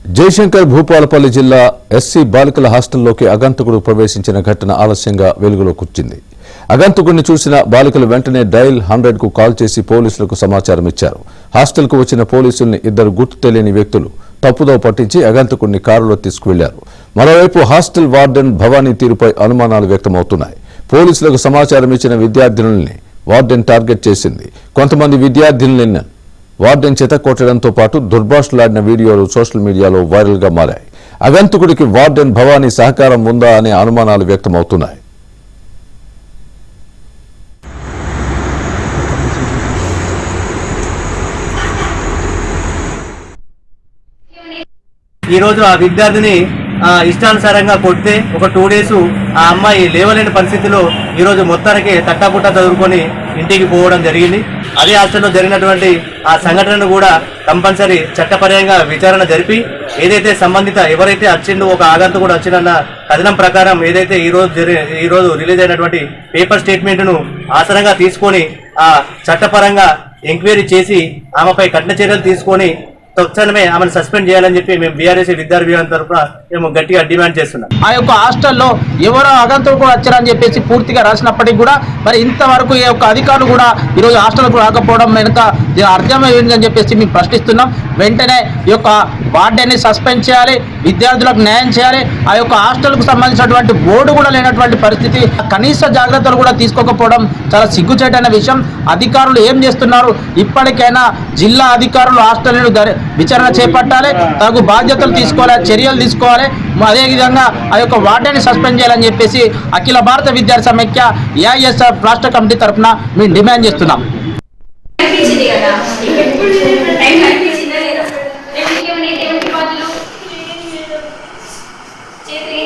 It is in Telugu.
జయశంకర్ భూపాలపల్లి జిల్లా ఎస్సీ బాలికల హాస్టల్లోకి అగంతకుడు ప్రవేశించిన ఘటన ఆలస్యంగా వెలుగులోకి వచ్చింది. అగంతకుడిని చూసిన బాలికలు వెంటనే డయల్ 100కు కాల్ చేసి పోలీసులకు సమాచారం ఇచ్చారు. హాస్టల్కు వచ్చిన పోలీసుల్ని ఇద్దరు గుర్తు తెలియని వ్యక్తులు తప్పుదో పట్టించి అగంతకుడిని కారులో తీసుకువెళ్లారు. మరోవైపు హాస్టల్ వార్డెన్ భవానీ తీరుపై అనుమానాలు వ్యక్తమవుతున్నాయి. పోలీసులకు సమాచారం ఇచ్చిన విద్యార్థినుల్ని వార్డెన్ టార్గెట్ చేసింది. కొంతమంది విద్యార్థినులను వార్డెన్ చేత కొట్టడంతో పాటు దుర్భాషలాడిన వీడియోలు సోషల్ మీడియాలో వైరల్ గా మారాయి. అగంతకుడికి వార్డెన్ భవానీ సహకారం ఉందా అనే అనుమానాలు వ్యక్తమవుతున్నాయి. ఈరోజు ఆ విద్యార్థిని ఇష్టానుసారంగా కొడితే ఒక 2 డేస్ ఆ అమ్మాయి లేవలేని పరిస్థితిలో ఈరోజు మొత్తానికి తట్టాపుట్ట చదువుకొని ఇంటికి పోవడం జరిగింది. అదే హాస్టల్లో జరిగినటువంటి ఆ సంఘటనను కూడా కంపల్సరీ చట్టపరంగా విచారణ జరిపి ఏదైతే సంబంధిత ఎవరైతే వచ్చిందో ఒక ఆగంతకుడు వచ్చిందన్న కథనం ప్రకారం ఏదైతే ఈరోజు రిలీజ్ అయినటువంటి పేపర్ స్టేట్మెంట్ను ఆసరంగా తీసుకొని ఆ చట్టపరంగా ఎంక్వైరీ చేసి ఆమెపై కఠిన చర్యలు తీసుకొని తక్షణమే ఆమెను సస్పెండ్ చేయాలని చెప్పి మేము బీఆర్ఎస్ విద్యార్థి విభాగం తరఫున మేము గట్టిగా డిమాండ్ చేస్తున్నాం. ఆ యొక్క హాస్టల్లో ఎవరో ఆగంతకులు కూడా వచ్చారని చెప్పేసి పూర్తిగా రాసినప్పటికీ కూడా మరి ఇంతవరకు ఈ యొక్క అధికారులు కూడా ఈరోజు హాస్టల్కు రాకపోవడం వెనుక అర్థమైందని చెప్పేసి మేము ప్రశ్నిస్తున్నాం. వెంటనే ఈ యొక్క వార్డెన్ని సస్పెండ్ చేయాలి, విద్యార్థులకు న్యాయం చేయాలి. ఆ యొక్క హాస్టల్కు సంబంధించినటువంటి బోర్డు కూడా లేనటువంటి పరిస్థితి, కనీస జాగ్రత్తలు కూడా తీసుకోకపోవడం చాలా సిగ్గుచేటైన విషయం. అధికారులు ఏం చేస్తున్నారు? ఇప్పటికైనా జిల్లా అధికారులు హాస్టల్ను విచారణ చేపట్టాలి, తగు బాధ్యతలు తీసుకోవాలి, చర్యలు తీసుకోవాలి. అదేవిధంగా ఆ యొక్క వార్డెన్ని సస్పెండ్ చేయాలని చెప్పేసి అఖిల భారత విద్యార్థి సమైక్య ఏఐఎస్ఎఫ్ రాష్ట్ర కమిటీ తరఫున మేము డిమాండ్ చేస్తున్నాం. చేతి